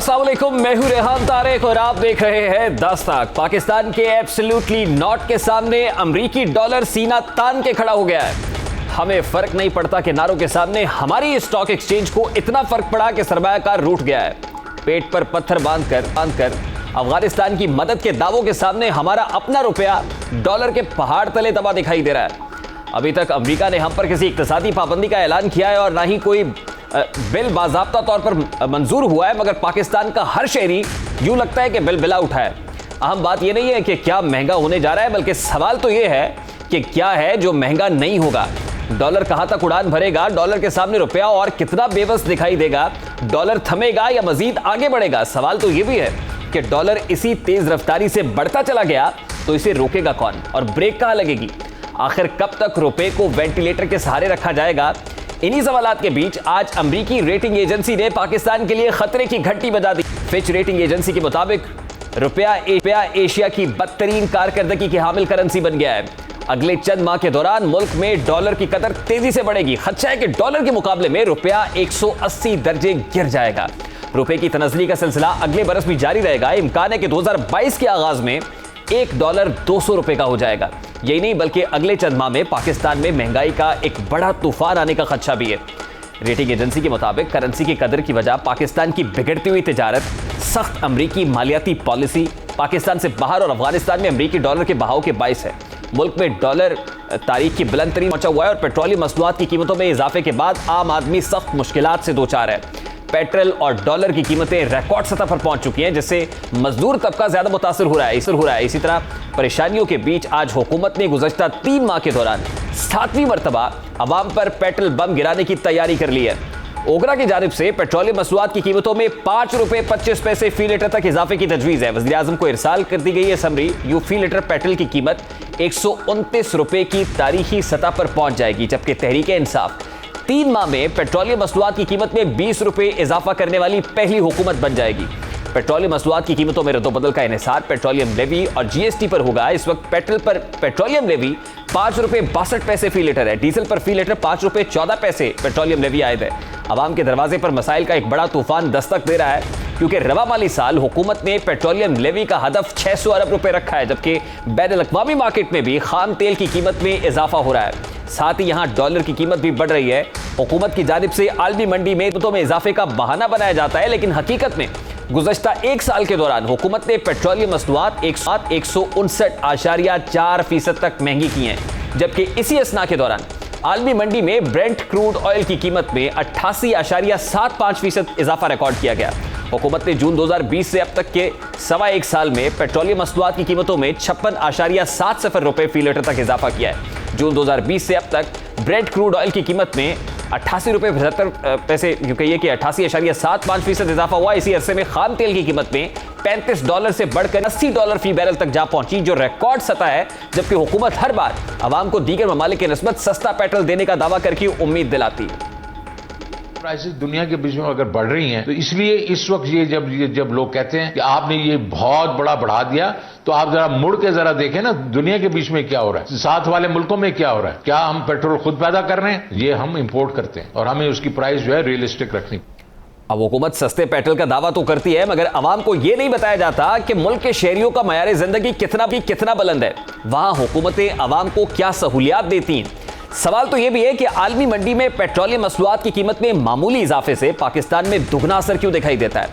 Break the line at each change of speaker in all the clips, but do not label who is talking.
अस्सलाम वालेकुम, मैं हूं रेहान तारिक और आप देख रहे हैं दस्तक। पाकिस्तान के एब्सोल्युटली नॉट के सामने अमरीकी डॉलर सीना तान के खड़ा हो गया है। हमें फर्क नहीं पड़ता कि नारों के सामने हमारी स्टॉक एक्सचेंज को इतना फर्क पड़ा कि सरमायाकार रूठ गया है। पेट पर पत्थर बांधकर अफगानिस्तान की मदद के दावों के सामने हमारा अपना रुपया डॉलर के पहाड़ तले दबा दिखाई दे रहा है। अभी तक अमेरिका ने हम पर किसी इक्तिसादी पाबंदी का ऐलान किया है और ना ही कोई बिल बाज़ाब्ता तौर पर मंजूर हुआ है, मगर पाकिस्तान का हर शहरी यूं लगता है कि बिल बिला उठा है। अहम बात यह नहीं है कि क्या महंगा होने जा रहा है, बल्कि सवाल तो यह है कि क्या है जो महंगा नहीं होगा। डॉलर कहां तक उड़ान भरेगा, डॉलर के सामने रुपया और कितना बेबस दिखाई देगा, डॉलर थमेगा या मजीद आगे बढ़ेगा। सवाल तो यह भी है कि डॉलर इसी तेज रफ्तारी से बढ़ता चला गया तो इसे रोकेगा कौन और ब्रेक कहां लगेगी। आखिर कब तक रुपए को वेंटिलेटर के सहारे रखा जाएगा। इन्हीं सवालात के बीच आज अमेरिकी रेटिंग एजेंसी ने पाकिस्तान के लिए खतरे की घंटी बजा दी। फिच रेटिंग एजेंसी के मुताबिक रुपया एशिया की बदतरीन कारकर्दगी की हामिल करेंसी बन गया है। अगले चंद माह के दौरान मुल्क में डॉलर की कदर तेजी से बढ़ेगी। खदशा है कि डॉलर के मुकाबले में रुपया 180 दर्जे गिर जाएगा। रुपए की तनज़ली का सिलसिला अगले बरस भी जारी रहेगा। इम्कान है कि 2022 के आगाज में $1 200 रुपए का हो जाएगा। यही नहीं बल्कि अगले चंद माह में पाकिस्तान में महंगाई का एक बड़ा तूफान आने का खदशा भी है। रेटिंग एजेंसी के मुताबिक करेंसी की कदर की वजह पाकिस्तान की बिगड़ती हुई तिजारत, सख्त अमरीकी मालियाती पॉलिसी, पाकिस्तान से बाहर और अफगानिस्तान में अमरीकी डॉलर के बहाव के बाइस है। मुल्क में डॉलर तारीख की बुलंद तरीन पहुंचा हुआ है और पेट्रोलियम मसनूआत की कीमतों में इजाफे के बाद आम आदमी सख्त मुश्किलात से दो चार है। पेट्रोल और डॉलर की कीमतें रिकॉर्ड सतह पर पहुंच चुकी हैं, जिससे मजदूर तबका ज्यादा मुतासर हो रहा है। इसी तरह परेशानियों के बीच आज हुकूमत ने गुज़श्ता 3 माह के दौरान 7वीं मरतबा अवाम पर पेट्रोल बम गिराने की तैयारी कर ली है। ओगरा की जानिब से पेट्रोलियम मसनूआत की कीमतों में ₹5.25 फी लीटर तक इजाफे की तजवीज़ है। वज़ीर आज़म को इरसाल कर दी गई है समरी। यूं फी लीटर पेट्रोल की कीमत ₹129 की तारीखी सतह पर पहुंच जाएगी, जबकि तहरीक इंसाफ 3 माह में पेट्रोलियम मसनूआत की कीमत में ₹20 इजाफा करने वाली पहली हुकूमत बन जाएगी। पेट्रोलियम मसनूआत की कीमतों में रद्दोबदल का इन्हिसार पेट्रोलियम लेवी और जीएसटी पर होगा। इस वक्त पेट्रोल पर पेट्रोलियम लेवी ₹5.62 फी लीटर है। डीजल पर फी लीटर ₹5.14 पेट्रोलियम लेवी आयद है। अवाम के दरवाजे पर मसाइल का एक बड़ा तूफान दस्तक दे रहा है, क्योंकि रवा माली साल हुकूमत ने पेट्रोलियम लेवी का हदफ 600 अरब रुपए रखा है, जबकि बैनुल-अक़वामी मार्केट में भी खाम तेल की कीमत में इजाफा हो रहा है। साथ ही यहाँ डॉलर की कीमत भी बढ़ रही है। हुकूमत की जानिब से आलमी मंडी में कीमतों में इजाफे का बहाना बनाया जाता है, लेकिन हकीकत में गुज़श्ता 1 साल के दौरान हुकूमत ने पेट्रोलियम मसनूआत 159.4% तक महंगी की हैं, जबकि इसी असना के दौरान आलमी मंडी में ब्रेंट क्रूड ऑयल की कीमत में 88.75% इजाफा रिकॉर्ड किया गया। हुकूमत ने जून 2020 से अब तक के 1.25 साल में पेट्रोलियम मसनूआत की कीमतों में 56.70 रुपए फी लीटर तक इजाफा किया है। जून 2020 से अब तक ब्रेंट क्रूड ऑयल की कीमत में $88.75, यूं कहिए कि 88.75% इजाफा हुआ। इसी अरसे में खाम तेल की कीमत में $35 से बढ़कर $80 फी बैरल तक जा पहुंची, जो रिकॉर्ड सतह है, जबकि हुकूमत हर बार अवाम को दीगर ममालिक की निस्बत सस्ता पेट्रोल देने का दावा करके उम्मीद दिलाती है।
प्राइसेस दुनिया के बीच में अगर बढ़ रही हैं, तो इसलिए इस वक्त ये जब लोग कहते हैं कि आपने ये बहुत बड़ा बढ़ा दिया, तो आप जरा मुड़ के जरा देखें ना दुनिया के बीच में क्या हो रहा है, साथ वाले मुल्कों में क्या हो रहा है। क्या हम पेट्रोल खुद पैदा कर रहे हैं? ये हम इंपोर्ट करते हैं और हमें उसकी प्राइस जो है रियलिस्टिक रखनी।
अब हुकूमत सस्ते पेट्रोल का दावा तो करती है, मगर अवाम को यह नहीं बताया जाता कि मुल्क के शहरियों का मयार जिंदगी कितना बुलंद है। वहां हुकूमतें अवाम को क्या सहूलियात देती हैं। सवाल तो यह भी है कि आलमी मंडी में पेट्रोलियम मसनूआत की कीमत में मामूली इजाफे से पाकिस्तान में दुगना असर क्यों दिखाई देता है।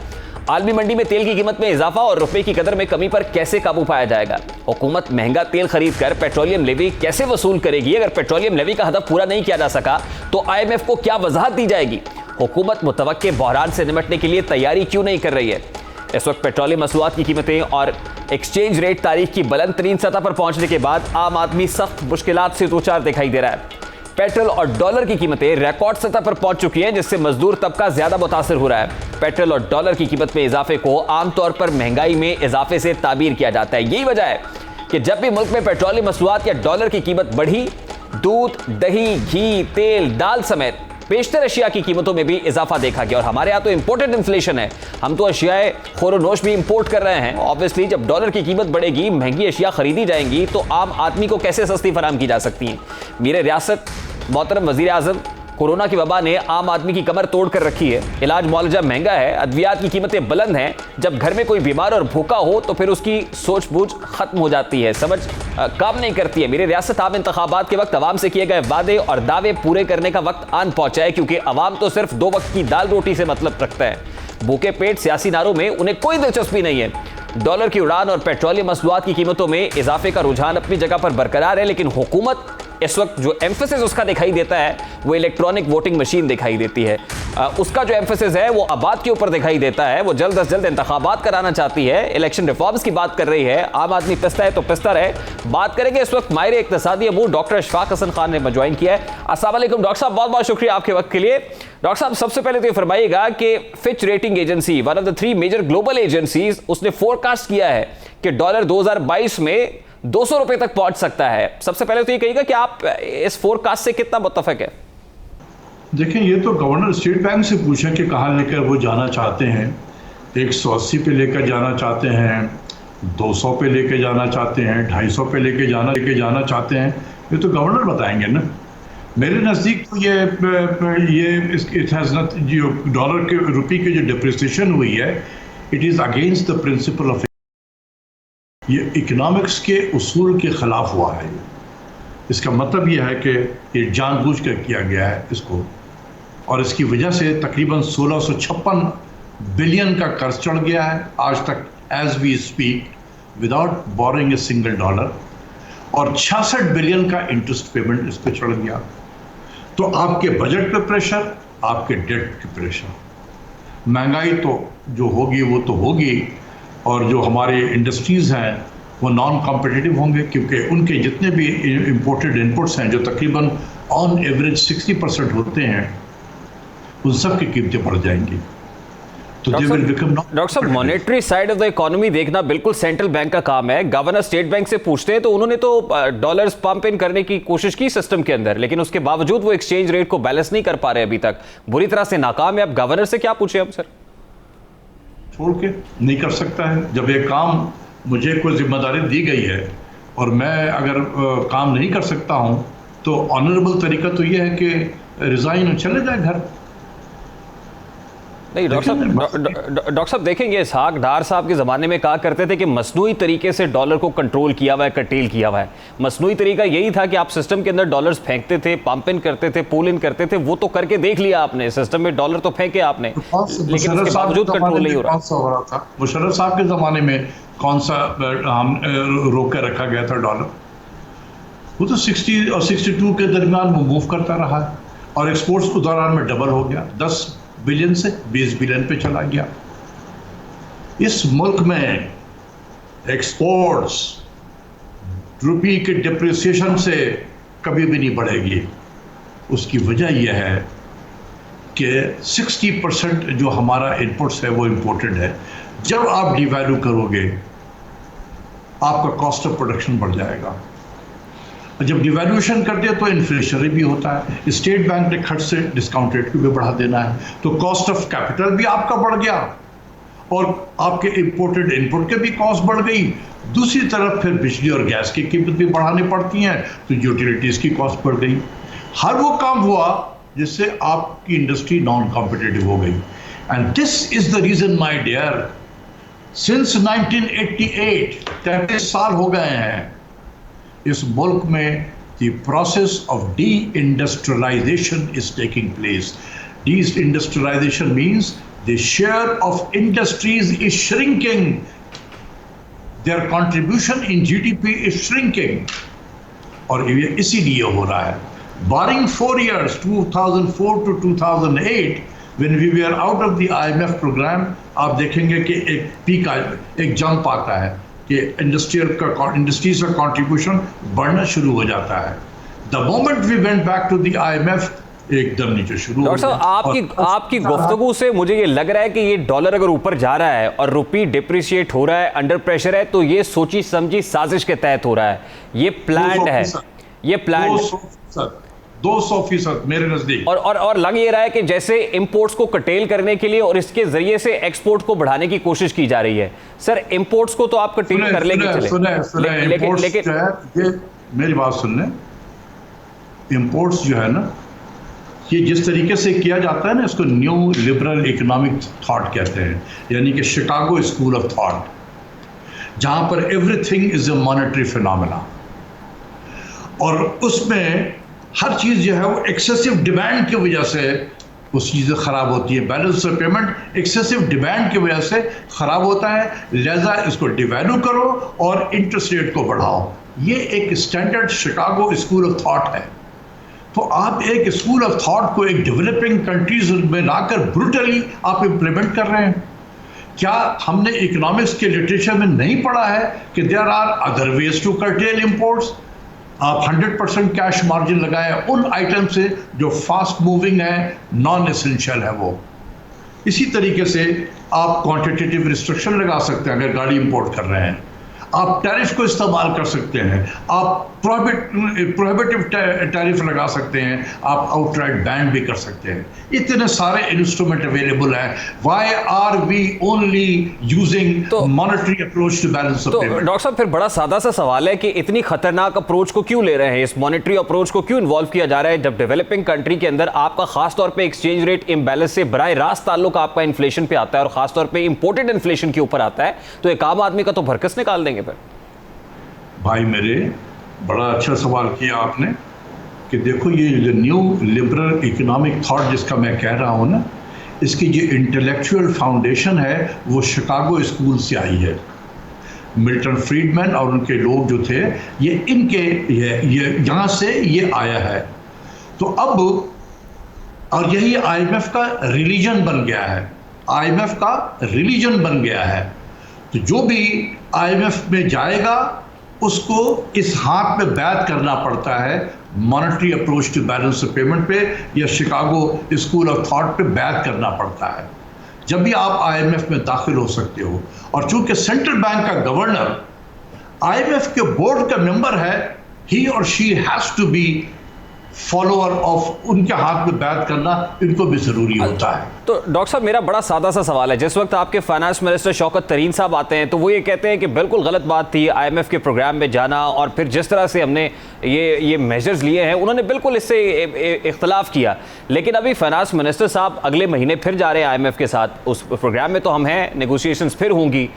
आलमी मंडी में तेल की कीमत में इजाफा और रुपए की कदर में कमी पर कैसे काबू पाया जाएगा। हुकूमत महंगा तेल खरीद कर पेट्रोलियम लेवी कैसे वसूल करेगी। अगर पेट्रोलियम लेवी का हदफ पूरा नहीं किया जा सका तो IMF को क्या वजाहत दी जाएगी। हुकूमत मुतवक्के बहरान से निपटने के लिए तैयारी क्यों नहीं कर रही है। इस वक्त पेट्रोलियम मसनूआत की कीमतें और एक्सचेंज रेट तारीख की बुलंद तरीन सतह पर पहुंचने के बाद आम आदमी सख्त मुश्किलात से दो चार दिखाई दे रहा है। पेट्रोल और डॉलर की कीमतें रिकॉर्ड सतह पर पहुंच चुकी हैं, जिससे मजदूर तबका ज्यादा मुतासर हो रहा है। पेट्रोल और डॉलर की कीमत में इजाफे को आमतौर पर महंगाई में इजाफे से ताबीर किया जाता है। यही वजह है कि जब भी मुल्क में पेट्रोलियम मसनूआत या डॉलर की कीमत बढ़ी, दूध, दही, घी, तेल, दाल समेत पेशतर अशिया की कीमतों में भी इजाफा देखा गया। और हमारे यहाँ तो इंपोर्टेड इन्फ्लेशन है, हम तो अशियाए खोरोनोश भी इंपोर्ट कर रहे हैं। ऑब्वियसली जब डॉलर की कीमत बढ़ेगी, महंगी अशिया खरीदी जाएंगी, तो आम आदमी को कैसे सस्ती फराम की जा सकती हैं। मेरे रियासत मोहतरम वज़ीर आज़म कोरोना की वबा ने आम आदमी की कमर तोड़ कर रखी है। इलाज मुआवजा महंगा है, अद्वियात की कीमतें बुलंद हैं। जब घर में कोई बीमार और भूखा हो तो फिर उसकी सोच-बूझ खत्म हो जाती है, समझ काम नहीं करती है। मेरी रियासत आम इंतखाबात के वक्त अवाम से किए गए वादे और दावे पूरे करने का वक्त आन पहुंचा है, क्योंकि अवाम तो सिर्फ 2 वक्त की दाल रोटी से मतलब रखता है। भूखे पेट सियासी नारों में उन्हें कोई दिलचस्पी नहीं है। डॉलर की उड़ान और पेट्रोलियम मसनूआत की कीमतों में इजाफे का रुझान अपनी जगह पर बरकरार है, लेकिन हुकूमत इस वक्त जो एम्फेसिस उसका दिखाई देता है वो इलेक्ट्रॉनिक वोटिंग मशीन दिखाई देती है। उसका जो एम्फेसिस है वो आबाद के ऊपर दिखाई देता है। वो जल्द से जल्द इंतखाबात कराना चाहती है, इलेक्शन रिफॉर्म्स की बात कर रही है। आम आदमी पिसता है तो पिसता रहे। बात करेंगे इस वक्त माहिर इक्तिसादी अमूर डॉक्टर अशफाक हसन खान ने ज्वाइन किया है। अस्सलाम वालेकुम डॉक्टर साहब, बहुत बहुत शुक्रिया आपके वक्त के लिए। डॉक्टर साहब, सबसे पहले तो ये फरमाइएगा कि Fitch rating agency, one of the 3 major global agencies, उसने फोरकास्ट किया है कि डॉलर 2022 में 200 रुपए तक पहुंच सकता है। सबसे पहले तो ये कहिएगा कि आप इस फोरकास्ट से कितना मुत्तफिक है?
देखिए, ये तो गवर्नर स्टेट बैंक से पूछें कि कहाँ लेकर वो जाना चाहते हैं। 180 पे लेकर जाना चाहते हैं, 200 पे लेकर जाना चाहते हैं, 250 पे लेकर जाना चाहते हैं। ये तो गवर्नर बताएंगे ना। मेरे नज़दीक तो इट हैज़ नॉट, जो डॉलर के रुपये की जो डिप्रिसिएशन हुई है, it is against the principle of, ये इकोनॉमिक्स के उसूल के ख़िलाफ़ हुआ है। इसका मतलब यह है कि ये जानबूझकर किया गया है इसको, और इसकी वजह से तकरीबन 1656 बिलियन का कर्ज चढ़ गया है आज तक, as we speak, without borrowing a single dollar, और 66 बिलियन का इंटरेस्ट पेमेंट इस पर चढ़ गया। तो आपके बजट पे प्रेशर, आपके डेट पे प्रेशर, महंगाई तो जो होगी वो तो होगी, और जो हमारे इंडस्ट्रीज़ हैं वो नॉन कॉम्पिटिटिव होंगे, क्योंकि उनके जितने भी इंपोर्टेड इनपुट्स हैं, जो तकरीबन ऑन एवरेज 60% होते हैं, उन सब की कीमतें बढ़ जाएंगी। तो
डॉक्टर साहब, monetary side of the economy देखना बिल्कुल सेंट्रल बैंक का काम है। गवर्नर स्टेट बैंक से पूछते हैं तो उन्होंने तो डॉलर्स पंप इन करने की कोशिश की सिस्टम के अंदर, लेकिन उसके बावजूद वो एक्सचेंज रेट को बैलेंस नहीं कर पा रहे, अभी तक बुरी तरह से नाकाम है। अब गवर्नर से क्या पूछे हम? सर
छोड़ के नहीं कर सकता है। जब ये काम, मुझे कोई जिम्मेदारी दी गई है और मैं अगर काम नहीं कर सकता हूं, तो ऑनरेबल तरीका तो ये है कि रिजाइन चले जाए घर।
नहीं डॉक्टर साहब देखेंगे, इसहाक डार साहब के ज़माने में कहा करते थे कि मसनूई तरीके से डॉलर को कंट्रोल किया हुआ है, कर्टेल किया हुआ है। मसनूई तरीका यही था कि आप सिस्टम के अंदर डॉलर्स फेंकते थे, पंप इन करते थे, पुल इन करते थे। वो तो करके देख लिया आपने, सिस्टम में डॉलर तो फेंके आपने, लेकिन उसके बावजूद कंट्रोल नहीं हो रहा।
मुशर्रफ साहब के ज़माने में कौन सा हम रोक कर रखा गया था डॉलर? वो तो 60 और 62 के दरमियान वो मूव करता रहा, और एक्सपोर्ट्स के दौरान में डबल हो गया, 10 बिलियन से 20 बिलियन पे चला गया। इस मुल्क में एक्सपोर्ट्स रुपये के डिप्रिसिएशन से कभी भी नहीं बढ़ेगी। उसकी वजह यह है कि 60% जो हमारा इनपुट्स है वो इम्पोर्टेड है। जब आप डिवैल्यू करोगे, आपका कॉस्ट ऑफ प्रोडक्शन बढ़ जाएगा। जब डिवैल्यूएशन करते हैं तो इन्फ्लेशनरी भी होता है। स्टेट बैंक ने खर्च से डिस्काउंट रेट को भी बढ़ा देना है, तो कॉस्ट ऑफ कैपिटल भी आपका बढ़ गया, और आपके इंपोर्टेड इनपुट के भी कॉस्ट बढ़ गई। दूसरी तरफ फिर बिजली और गैस की कीमत भी बढ़ानी पड़ती हैं, तो यूटिलिटीज की कॉस्ट बढ़ गई। हर वो काम हुआ जिससे आपकी इंडस्ट्री नॉन कॉम्पिटिटिव हो गई। And this is the reason my dear, since 1988 33 साल हो गए हैं इस मुल्क में the process of de-industrialization is taking place. De-industrialization means the share of industries is shrinking. Their contribution in GDP is shrinking. और ये इसीलिए हो रहा है। Barring 4 years, 2004 to 2008, when we were out of the IMF program, आप देखेंगे कि एक पीक, एक जंप आता है कि इंडस्ट्रीज का कंट्रीब्यूशन बढ़ना शुरू हो जाता है। The moment we went back to the IMF, एकदम नीचे शुरू।
डॉक्टर साहब, आपकी गुफ्तगू से मुझे ये लग रहा है कि ये डॉलर अगर ऊपर जा रहा है और रुपये डिप्रिशिएट हो रहा है, अंडर प्रेशर है, तो ये सोची समझी साजिश के तहत हो रहा है। ये प्लान्ड है, ये प्लान्ड
200% मेरे नजदीक।
और लग ये रहा है कि जैसे इंपोर्ट्स को कर्टेल करने के लिए और इसके जरिए से एक्सपोर्ट को बढ़ाने की कोशिश की जा रही है। सर, इंपोर्ट्स को तो आप कर्टेल कर लेंगे,
लेकिन ये मेरी बात सुन लें, इंपोर्ट्स जो है ना, ये जिस तरीके से किया जाता है ना, इसको न्यू लिबरल इकोनॉमिक थॉट कहते हैं, यानी कि शिकागो स्कूल ऑफ थॉट, जहाँ पर everything is a monetary phenomena, और उसमें हर चीज़ जो है वो एक्सेसिव डिमांड की वजह से उस चीज़ें ख़राब होती है। Balance of payment excessive demand की वजह से ख़राब होता है, लिहाजा इसको डिवैल्यू करो और इंटरेस्ट रेट को बढ़ाओ। ये एक standard Chicago school of thought है। तो आप एक स्कूल ऑफ थॉट को एक डेवलपिंग कंट्रीज में लाकर ब्रूटली आप इम्प्लीमेंट कर रहे हैं। क्या हमने इकोनॉमिक्स के लिटरेचर में नहीं पढ़ा है कि there are other ways to curtail imports? आप 100% कैश मार्जिन लगाए उन आइटम से जो फास्ट मूविंग है, नॉन एसेंशियल है वो। इसी तरीके से आप क्वांटिटेटिव रिस्ट्रिक्शन लगा सकते हैं अगर गाड़ी इंपोर्ट कर रहे हैं, आप टैरिफ को इस्तेमाल कर सकते हैं, आप प्रोहिबिटिव टैरिफ लगा सकते हैं, आप आउटराइट बैन भी कर सकते हैं। इतने सारे इंस्ट्रूमेंट अवेलेबल हैं। Why are we only using monetary approach to balance of payment?
Doctor साहब, फिर बड़ा सादा सा सवाल है कि इतनी खतरनाक अप्रोच को क्यों ले रहे हैं, इस मॉनेटरी अप्रोच को क्यों इन्वॉल्व किया जा रहा है, जब डेवलपिंग कंट्री के अंदर आपका खासतौर पर एक्सचेंज रेट इम्बैलेंस से बराह रास्त ताल्लुक आपका इन्फ्लेशन पे आता है और खासतौर पर इंपोर्टेड इन्फ्लेशन के ऊपर आता है, तो एक आम आदमी का तो भरकस निकाल देंगे फिर।
भाई मेरे, बड़ा अच्छा सवाल किया आपने कि देखो ये जो न्यू लिबरल इकोनॉमिक थॉट जिसका मैं कह रहा हूँ ना, इसकी जो इंटेलेक्चुअल फाउंडेशन है वो शिकागो स्कूल से आई है। मिल्टन फ्रीडमैन और उनके लोग जो थे ये इनके ये यहाँ से ये आया है। तो अब और यही आईएमएफ का रिलीजन बन गया है, आईएमएफ का रिलीजन बन गया है। तो जो भी आईएमएफ में जाएगा उसको इस हाथ में बैत करना पड़ता है, monetary approach to balance of payment पे या शिकागो स्कूल ऑफ थॉट पे बैत करना पड़ता है, जब भी आप आईएमएफ में दाखिल हो सकते हो। और चूंकि सेंट्रल बैंक का गवर्नर आईएमएफ के बोर्ड का मेंबर है, ही और she has to be follower of, उनके हाथ में बैत करना इनको भी जरूरी होता है।
तो डॉक्टर साहब, मेरा बड़ा सादा सा सवाल है, जिस वक्त आपके फाइनेंस मिनिस्टर शौकत तरीन साहब आते हैं तो वो ये कहते हैं कि बिल्कुल गलत बात थी आईएमएफ के प्रोग्राम में जाना, और फिर जिस तरह से हमने ये मेजर्स लिए हैं उन्होंने बिल्कुल इससे इख्तलाफ किया। लेकिन अभी फाइनेंस मिनिस्टर साहब अगले महीने फिर जा रहे हैं आईएमएफ के साथ, उस प्रोग्राम में तो हम हैं, नेगोशिएशंस फिर होंगी।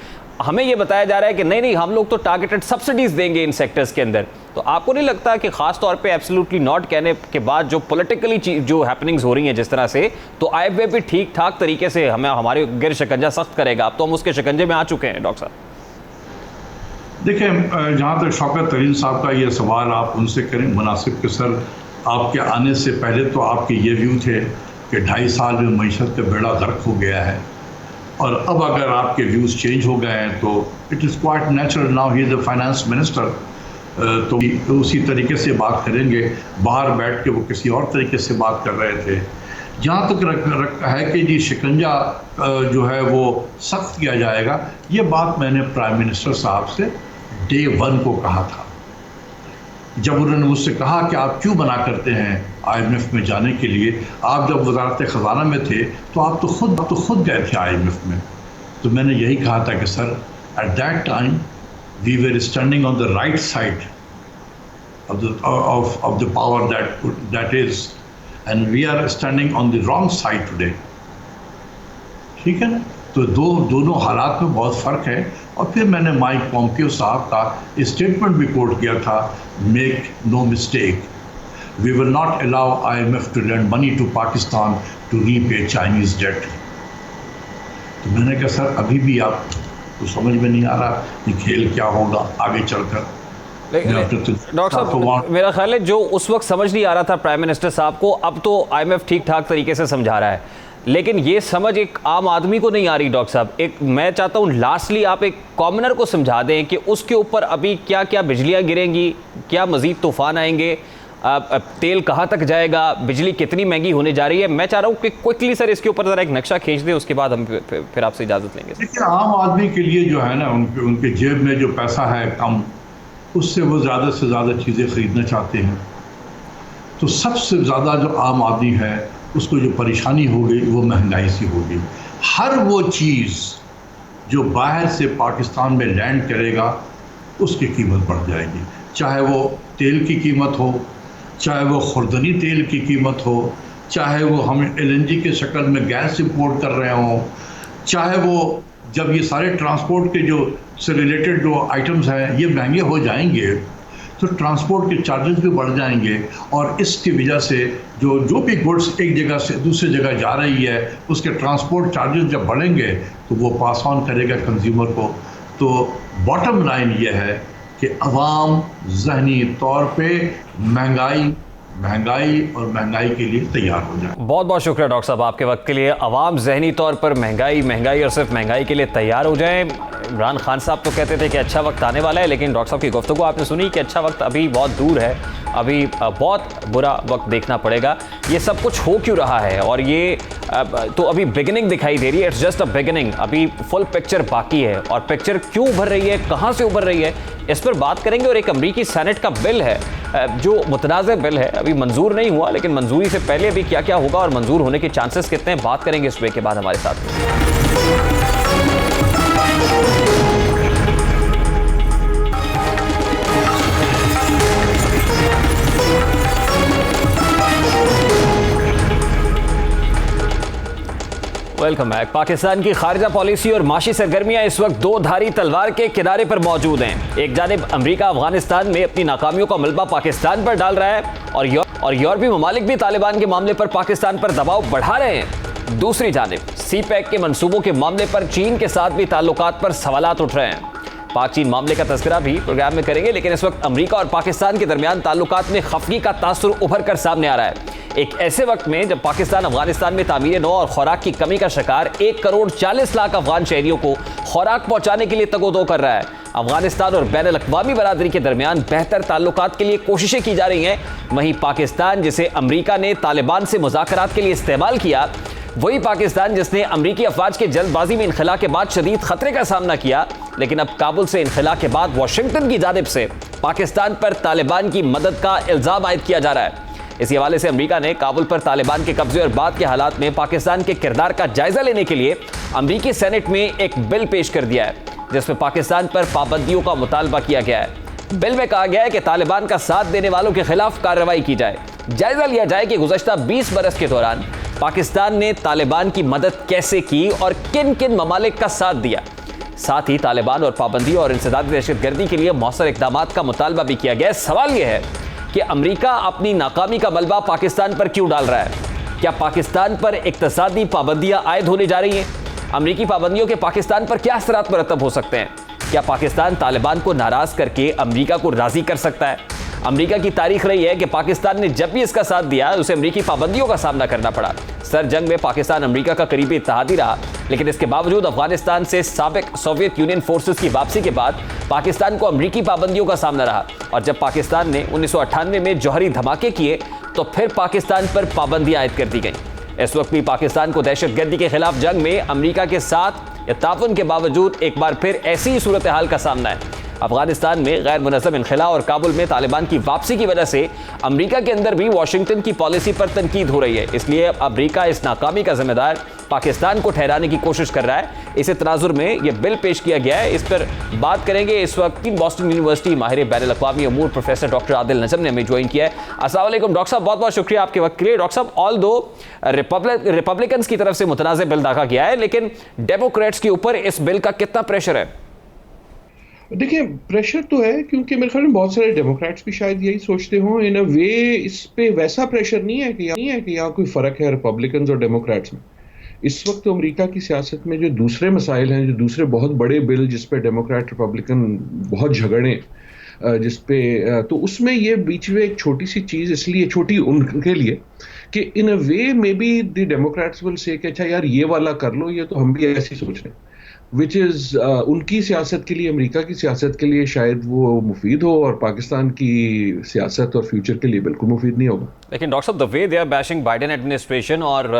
हमें ये बताया जा रहा है कि नहीं हम लोग तो टारगेटेड सब्सिडीज देंगे इन सेक्टर्स के अंदर। तो आपको नहीं लगता कि खास तौर पे एब्सोल्युटली नॉट कहने के बाद जो पॉलिटिकली जो हैपनिंग्स हो रही हैं जिस तरह से, तो आईएमएफ भी ठीक ठाक तरीके से हमें हमारे गिर शिकंजा सख्त करेगा? अब तो हम उसके शिकंजे में आ चुके हैं डॉक्टर साहब।
देखिए, जहाँ तक शौकत तरीन साहब का ये सवाल आप उनसे करें मुनासिब के सर, आपके आने से पहले तो आपके ये व्यू थे कि 2.5 साल में मईशत का बेड़ा गर्क हो गया है, और अब अगर आपके व्यूज़ चेंज हो गए हैं तो it is quite natural, now he is the finance minister, तो उसी तरीके से बात करेंगे। बाहर बैठ के वो किसी और तरीके से बात कर रहे थे। जहाँ तक है कि जी शिकंजा जो है वो सख्त किया जाएगा, ये बात मैंने प्राइम मिनिस्टर साहब से डे 1 को कहा था, जब उन्होंने मुझसे कहा कि आप क्यों मना करते हैं आईएमएफ में जाने के लिए। आप जब वजारत ख़जाना में थे तो आप तो खुद गए थे आईएमएफ में। तो मैंने यही कहा था कि sir, at that time we were standing on the right side of the power that is, and we are standing on the wrong side today. ठीक है ना? तो दोनों हालात में बहुत फ़र्क है। और फिर मैंने माइक पॉम्पियो साहब का स्टेटमेंट भी कोट किया था, make no mistake, we will not allow IMF to lend money to Pakistan to repay Chinese debt. तो मैंने कहा सर, अभी भी आप तो समझ में नहीं आ रहा कि खेल क्या होगा आगे चलकर।
डॉक्टर साहब, मेरा ख्याल है जो उस वक्त समझ नहीं आ रहा था प्राइम मिनिस्टर साहब को, अब तो आईएमएफ ठीक ठाक तरीके से समझा रहा है, लेकिन ये समझ एक आम आदमी को नहीं आ रही। डॉक्टर साहब, एक मैं चाहता हूँ लास्टली आप एक कॉमनर को समझा दें कि उसके ऊपर अभी क्या क्या बिजलियाँ गिरेंगी, क्या मज़ीद तूफ़ान आएंगे, तेल कहाँ तक जाएगा, बिजली कितनी महंगी होने जा रही है। मैं चाह रहा हूँ कि क्विकली सर इसके ऊपर ज़रा एक नक्शा खींच दें, उसके बाद हम फिर आपसे इजाज़त लेंगे।
देखिए, आम आदमी के लिए जो है ना, उनके जेब में जो पैसा है कम, उससे वो ज़्यादा से ज़्यादा चीज़ें ख़रीदना चाहते हैं। तो सबसे ज़्यादा जो आम आदमी है उसको जो परेशानी हो गई वो महंगाई से हो गई। हर वो चीज़ जो बाहर से पाकिस्तान में लैंड करेगा उसकी कीमत बढ़ जाएगी, चाहे वो तेल की कीमत हो, चाहे वो खुर्दनी तेल की कीमत हो, चाहे वो हम LNG के शक्ल में गैस इंपोर्ट कर रहे हों, चाहे वो जब ये सारे ट्रांसपोर्ट के जो से रिलेटेड जो आइटम्स हैं ये महंगे हो जाएंगे तो ट्रांसपोर्ट के चार्जेस भी बढ़ जाएंगे, और इसकी वजह से जो भी गुड्स एक जगह से दूसरी जगह जा रही है उसके ट्रांसपोर्ट चार्जेस जब बढ़ेंगे तो वो पास ऑन करेगा कंज्यूमर को। तो बॉटम लाइन ये है कि अवाम ज़हनी तौर पे महंगाई और महंगाई के लिए तैयार हो जाए।
बहुत बहुत शुक्रिया डॉक्टर साहब आपके वक्त के लिए। अवाम ज़हनी तौर पर महंगाई और सिर्फ महंगाई के लिए तैयार हो जाएं। इमरान खान साहब तो कहते थे कि अच्छा वक्त आने वाला है, लेकिन डॉक्टर साहब की गुफ्तगू आपने सुनी कि अच्छा वक्त अभी बहुत दूर है, अभी बहुत बुरा वक्त देखना पड़ेगा। ये सब कुछ हो क्यों रहा है, और ये तो अभी बिगिनिंग दिखाई दे रही है, इट्स जस्ट अ बिगिनिंग। अभी फुल पिक्चर बाकी है, और पिक्चर क्यों उभर रही है, कहाँ से उभर रही है, इस पर बात करेंगे। और एक अमरीकी सेनेट का बिल है जो मुतनाज़ बिल है, अभी मंजूर नहीं हुआ, लेकिन मंजूरी से पहले अभी क्या क्या होगा और मंजूर होने के चांसेस कितने हैं, बात करेंगे इस ब्रेक के बाद हमारे साथ। Welcome back. पाकिस्तान की खारजा पॉलिसी और माशी सरगर्मियां इस वक्त दो धारी तलवार के किनारे पर मौजूद हैं। एक जानिब अमेरिका अफगानिस्तान में अपनी नाकामियों का मलबा पाकिस्तान पर डाल रहा है, और यूरोपीय ममालिक भी तालिबान के मामले पर पाकिस्तान पर दबाव बढ़ा रहे हैं। दूसरी जानिब CPEC के मंसूबों के मामले पर चीन के साथ भी ताल्लुकात पर सवालात उठ रहे हैं। पाक चीन मामले का तज़किरा भी प्रोग्राम में करेंगे, लेकिन इस वक्त अमेरिका और पाकिस्तान के दरमियान ताल्लुकात में खफगी का तासुर उभर कर सामने आ रहा है। एक ऐसे वक्त में जब पाकिस्तान अफगानिस्तान में तामीर नौ और खुराक की कमी का शिकार 1 करोड़ 40 लाख अफगान शहरियों को खुराक पहुंचाने के लिए तगोदो कर रहा है। अफगानिस्तान और बैनुल अक़वामी बरादरी के दरमियान बेहतर ताल्लुकात के लिए कोशिशें की जा रही हैं। वहीं पाकिस्तान, जिसे अमेरिका ने तालिबान से मुज़ाकरात के लिए इस्तेमाल किया, वही पाकिस्तान जिसने अमरीकी अफवाज के जल्दबाजी में इनखला के बाद शदीद खतरे का सामना किया, लेकिन अब काबुल से इनखला के बाद वाशिंगटन की जानिब से पाकिस्तान पर तालिबान की मदद का इल्ज़ाम आयद किया जा रहा है। इसी हवाले से अमेरिका ने काबुल पर तालिबान के कब्जे और बाद के हालात में पाकिस्तान के किरदार का जायजा लेने के लिए अमरीकी सेनेट में एक बिल पेश कर दिया है, जिसमें पाकिस्तान पर पाबंदियों का मुतालबा किया गया है। बिल में कहा गया है कि तालिबान का साथ देने वालों के खिलाफ कार्रवाई की जाए। जायजा लिया जाए कि गुज़श्ता 20 बरस के दौरान पाकिस्तान ने तालिबान की मदद कैसे की और किन किन ममालिक का साथ दिया। साथ ही तालिबान और पाबंदी और इंसदादी दहशतगर्दी के लिए मौसर इक़दामात का मुतालबा भी किया गया है। सवाल यह है कि अमेरिका अपनी नाकामी का मलबा पाकिस्तान पर क्यों डाल रहा है? क्या पाकिस्तान पर इक़्तिसादी पाबंदियां आयद होने जा रही हैं? अमेरिकी पाबंदियों के पाकिस्तान पर क्या असरात मरतब हो सकते हैं? क्या पाकिस्तान तालिबान को नाराज करके अमेरिका को राजी कर सकता है? अमेरिका की तारीख रही है कि पाकिस्तान ने जब भी इसका साथ दिया उसे अमेरिकी पाबंदियों का सामना करना पड़ा। सर जंग में पाकिस्तान अमेरिका का करीबी इत्तेहादी रहा, लेकिन इसके बावजूद अफगानिस्तान से साबिक सोवियत यूनियन फोर्सेस की वापसी के बाद पाकिस्तान को अमेरिकी पाबंदियों का सामना रहा। और जब पाकिस्तान ने 1998 में जौहरी धमाके किए तो फिर पाकिस्तान पर पाबंदियां आयद कर दी गई। इस वक्त भी पाकिस्तान को दहशतगर्दी के खिलाफ जंग में अमेरिका के साथ या ताउन के बावजूद एक बार फिर ऐसी ही सूरत हाल का सामना है। अफगानिस्तान में गैर मुनज़्ज़म इनखला और काबुल में तालिबान की वापसी की वजह से अमेरिका के अंदर भी वाशिंगटन की पॉलिसी पर तनकीद हो रही है। इसलिए अमेरिका इस नाकामी का जिम्मेदार पाकिस्तान को ठहराने की कोशिश कर रहा है। इसे तनाजुर में यह बिल पेश किया गया है, इस पर बात करेंगे। इस वक्त बॉस्टन यूनिवर्सिटी माहिर बैनुल अक़वामी उमूर प्रोफेसर डॉक्टर आदिल नजम ने हमें ज्वाइन किया है। अस्सलाम वालेकुम डॉक्टर साहब, बहुत बहुत शुक्रिया आपके वक्त के लिए। डॉक्टर साहब, ऑल दो रिपब्लिकन्स की तरफ से मुतनाज़ बिल दाखिल किया है, लेकिन डेमोक्रेट्स के ऊपर इस बिल का कितना प्रेशर है?
देखिए, प्रेशर तो है, क्योंकि मेरे ख्याल में बहुत सारे डेमोक्रेट्स भी शायद यही सोचते हों। इन अ वे इस पे वैसा प्रेशर नहीं है कि यहाँ कोई फ़र्क है रिपब्लिकन्स और डेमोक्रेट्स में। इस वक्त तो अमेरिका की सियासत में जो दूसरे मसाइल हैं, जो दूसरे बहुत बड़े बिल जिस पे डेमोक्रेट रिपब्लिकन बहुत झगड़े, जिस पे तो उसमें ये बीच में एक छोटी सी चीज़, इसलिए छोटी उनके लिए कि in a way maybe the Democrats will say कि अच्छा यार ये वाला कर लो, ये तो हम भी ऐसे ही सोच रहे हैं, विच इज़ उनकी सियासत के लिए, अमेरिका की सियासत के लिए शायद वो मुफीद हो, और पाकिस्तान की सियासत और फ्यूचर के लिए बिल्कुल मुफीद नहीं होगा।
लेकिन डॉक्टर साहब, the way they are bashing Biden administration और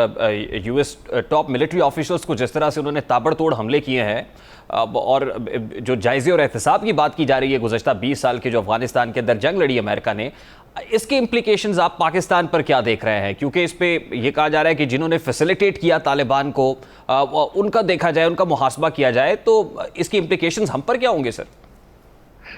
US टॉप मिलिट्री ऑफिशियल्स को जिस तरह से उन्होंने ताबड़तोड़ हमले किए हैं, और जो जायज़े और एहतसाब की बात की जा रही है गुज़श्ता 20 साल के जो अफगानिस्तान के अंदर जंग लड़ी अमेरिका ने, इसके इम्प्लीकेशंस आप पाकिस्तान पर क्या देख रहे हैं? क्योंकि इस पे ये कहा जा रहा है कि जिन्होंने फैसिलिटेट किया तालिबान को, उनका देखा जाए, उनका मुहासबा किया जाए, तो इसकी इम्प्लीकेशंस हम पर क्या होंगे सर?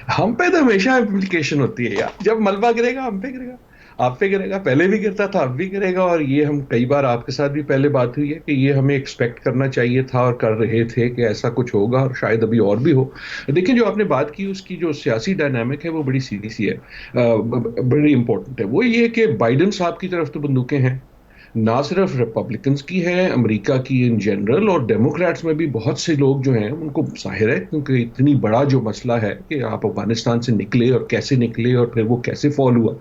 हम पे तो हमेशा इम्प्लीकेशन होती है यार, जब मलबा गिरेगा हम पे गिरेगा। आप पे गिरेगा, पहले भी गिरता था, अब भी गिरेगा। और ये हम कई बार आपके साथ भी पहले बात हुई है कि ये हमें एक्सपेक्ट करना चाहिए था और कर रहे थे कि ऐसा कुछ होगा, और शायद अभी और भी हो। देखिए, जो आपने बात की उसकी जो सियासी डायनामिक है वो बड़ी सीधी सी है, बड़ी इंपॉर्टेंट है। वो ये कि बाइडेन साहब की तरफ तो बंदूकें हैं, ना सिर्फ रिपब्लिकन्स की है, अमेरिका की इन जनरल, और डेमोक्रेट्स में भी बहुत से लोग जो हैं उनको जाहिर है, क्योंकि इतनी बड़ा जो मसला है कि आप अफगानिस्तान से निकले और कैसे निकले और फिर वो कैसे फॉल हुआ,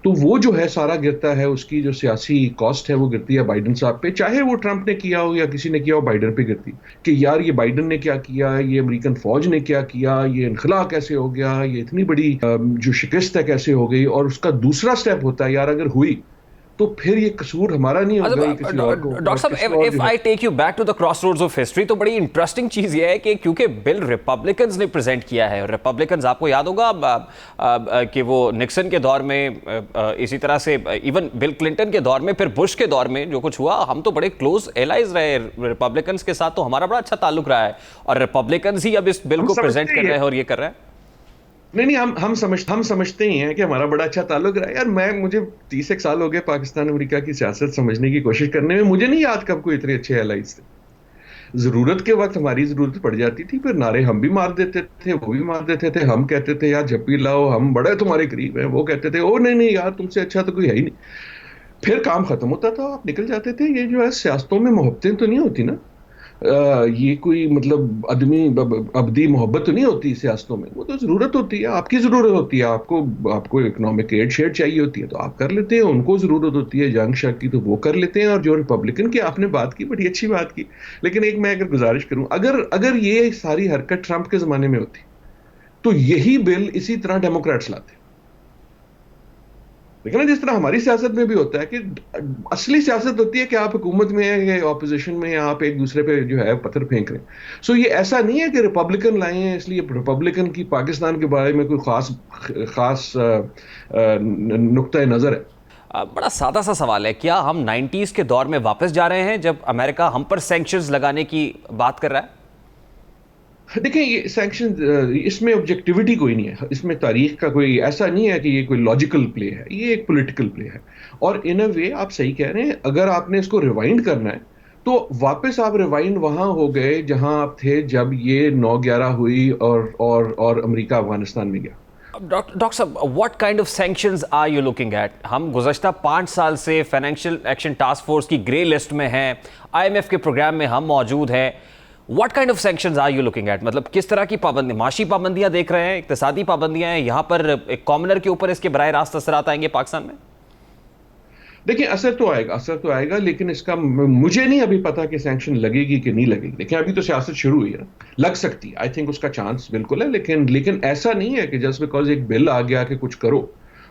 तो वो जो है सारा गिरता है, उसकी जो सियासी कॉस्ट है वो गिरती है बाइडेन साहब पे, चाहे वो ट्रंप ने किया हो या किसी ने किया हो, बाइडेन पे गिरती कि यार ये बाइडेन ने क्या किया, ये अमेरिकन फौज ने क्या किया, ये इनखला कैसे हो गया, ये इतनी बड़ी जो शिकस्त है कैसे हो गई। और उसका दूसरा स्टेप होता है, यार अगर हुई तो फिर ये कसूर हमारा नहीं होगा, ये किसी और को।
डॉक्टर साहब, if I take you back to the crossroads of history, तो बड़ी इंटरेस्टिंग चीज ये है कि क्योंकि बिल रिपब्लिकन्स ने प्रेजेंट किया है, और रिपब्लिकन्स आपको याद होगा कि वो निक्सन के दौर में, इसी तरह से इवन बिल क्लिंटन के दौर में, फिर बुश के दौर में जो कुछ हुआ, हम तो बड़े क्लोज एलाइज रहे रिपब्लिकन्स के साथ, तो हमारा बड़ा अच्छा ताल्लुक रहा है, और रिपब्लिकन्स ही अब इस बिल को प्रेजेंट कर रहे हैं और ये कर रहे हैं।
नहीं, हम समझते ही हैं कि हमारा बड़ा अच्छा ताल्लुक रहा है यार। मुझे 30 एक साल हो गए पाकिस्तान अमेरिका की सियासत समझने की कोशिश करने में। मुझे नहीं याद कब कोई इतने अच्छे एलाइज थे। जरूरत के वक्त हमारी जरूरत पड़ जाती थी, फिर नारे हम भी मार देते थे, वो भी मार देते थे। हम कहते थे यार झप्पी लाओ, हम बड़े तुम्हारे करीब हैं, वो कहते थे ओ नहीं यार तुमसे अच्छा तो कोई है ही नहीं। फिर काम खत्म होता था, आप निकल जाते थे। ये जो है सियासतों में मोहब्बतें तो नहीं होती ना, ये कोई मतलब अबदी मोहब्बत तो नहीं होती सियासतों में। वो तो जरूरत होती है, आपकी जरूरत होती है, आपको इकोनॉमिक एड शेड चाहिए होती है तो आप कर लेते हैं, उनको जरूरत होती है जंग शक की तो वो कर लेते हैं। और जो रिपब्लिकन की आपने बात की, बड़ी अच्छी बात की, लेकिन एक मैं अगर गुजारिश करूं, अगर ये सारी हरकत ट्रंप के जमाने में होती तो यही बिल इसी तरह डेमोक्रेट्स लाते। लेकिन ना, जिस तरह हमारी सियासत में भी होता है कि असली सियासत होती है कि आप हुकूमत में है या ऑपोजिशन में, आप एक दूसरे पे जो है पत्थर फेंक रहे हैं। सो ये ऐसा नहीं है कि रिपब्लिकन लाए हैं इसलिए रिपब्लिकन की पाकिस्तान के बारे में कोई खास नुक्ता नजर है।
बड़ा सादा सा सवाल है, क्या हम 90s के दौर में वापस जा रहे हैं जब अमेरिका हम पर सैंक्शंस लगाने की बात कर रहा है?
देखिए, ये सैंक्शन, इसमें ऑब्जेक्टिविटी कोई नहीं है, इसमें तारीख का कोई ऐसा नहीं है कि ये कोई लॉजिकल प्ले है, ये एक पॉलिटिकल प्ले है। और इन अ वे आप सही कह रहे हैं, अगर आपने इसको रिवाइंड करना है तो वापस आप रिवाइंड वहां हो गए जहां आप थे जब ये 9/11 हुई और अमेरिका अफगानिस्तान में गया।
डॉक्टर साहब, what kind of sanctions are you looking at? हम गुज़श्ता 5 साल से फाइनेंशियल एक्शन टास्क फोर्स की ग्रे लिस्ट में हैं, IMF के प्रोग्राम में हम मौजूद हैं। What kind of sanctions are you looking at? मतलब किस तरह की पाबंदी, माशी पाबंदियां देख रहे हैं, इक्तिसादी पाबंदियां हैं, यहाँ पर एक कॉमनर के ऊपर इसके बराह रास्त असरात आएंगे पाकिस्तान में?
देखिए, असर तो आएगा, लेकिन इसका मुझे नहीं अभी पता कि सैंक्शन लगेगी कि नहीं लगेगी। देखिए, अभी तो सियासत शुरू हुई है, लग सकती है, आई थिंक उसका चांस बिल्कुल है, लेकिन ऐसा नहीं है कि जस्ट बिकॉज एक बिल आ गया कि कुछ करो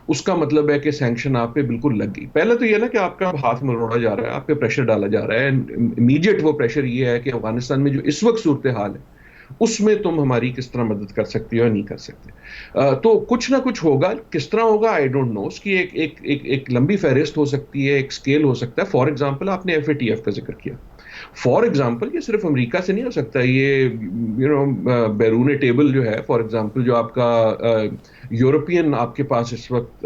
उसका मतलब है कि सैंक्शन आप पे बिल्कुल लग गई। पहले तो ये ना कि आपका हाथ मरोड़ा जा रहा है, आप पे प्रेशर डाला जा रहा है। इमीडिएट वो प्रेशर ये है कि अफगानिस्तान में जो इस वक्त सूरत हाल है उसमें तुम हमारी किस तरह मदद कर सकती हो या नहीं कर सकते। तो कुछ ना कुछ होगा, किस तरह होगा आई डोंट नो। उसकी एक लंबी फहरिस्त हो सकती है, एक स्केल हो सकता है। फॉर एग्जांपल, आपने FATF का जिक्र किया। फॉर एग्जांपल, ये सिर्फ अमेरिका से नहीं हो सकता, ये बैरून टेबल जो है, फॉर एग्जांपल जो आपका यूरोपियन आपके पास इस वक्त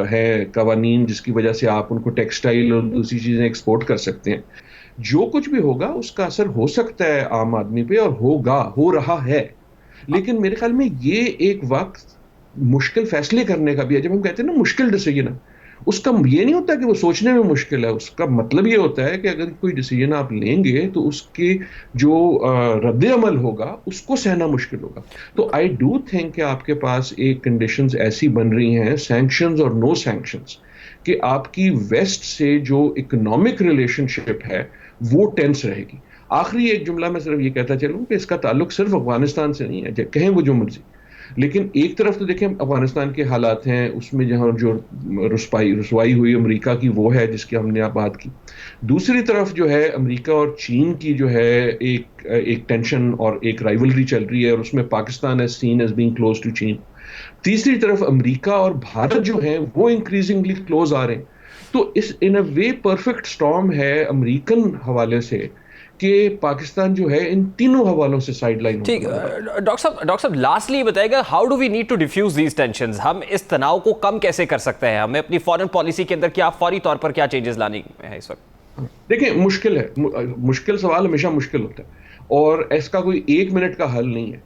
है कवानीन, जिसकी वजह से आप उनको टेक्सटाइल और दूसरी चीजें एक्सपोर्ट कर सकते हैं। जो कुछ भी होगा उसका असर हो सकता है आम आदमी पे, और हो रहा है। लेकिन मेरे ख्याल में ये एक वक्त मुश्किल फैसले करने का भी है। जब हम कहते हैं ना मुश्किल डिसीजन है, उसका ये नहीं होता कि वो सोचने में मुश्किल है, उसका मतलब ये होता है कि अगर कोई डिसीजन आप लेंगे तो उसके जो रद्द अमल होगा उसको सहना मुश्किल होगा। तो आई डू थिंक कि आपके पास एक कंडीशंस ऐसी बन रही हैं, सैंक्शंस और नो सैंक्शंस, कि आपकी वेस्ट से जो इकोनॉमिक रिलेशनशिप है वो टेंस रहेगी। आखिरी एक जुमला मैं सिर्फ ये कहता चलूं कि इसका ताल्लुक सिर्फ अफगानिस्तान से नहीं है, कहें वो जो मर्जी, लेकिन एक तरफ तो देखें अफगानिस्तान के हालात हैं, उसमें जहां जो रुसवाई हुई अमेरिका की वो है जिसकी हमने आप बात की। दूसरी तरफ जो है अमेरिका और चीन की जो है एक टेंशन और एक राइवलरी चल रही है, और उसमें Pakistan as seen as being close to चीन। तीसरी तरफ अमेरिका और भारत जो है वो इंक्रीजिंगली क्लोज आ रहे हैं। तो इस इन अ वे परफेक्ट स्टॉर्म है अमेरिकन हवाले से कि पाकिस्तान जो है इन तीनों हवालों से साइडलाइन हो।
ठीक, डॉक्टर साहब लास्टली बताइएगा, how do we need to diffuse these tensions? हम इस तनाव को कम कैसे कर सकते हैं? हमें अपनी फॉरेन पॉलिसी के अंदर क्या फौरी तौर पर क्या चेंजेस लानी है इस वक्त?
देखिए, मुश्किल है, मुश्किल सवाल हमेशा मुश्किल होता है और इसका कोई 1 मिनट का हल नहीं है।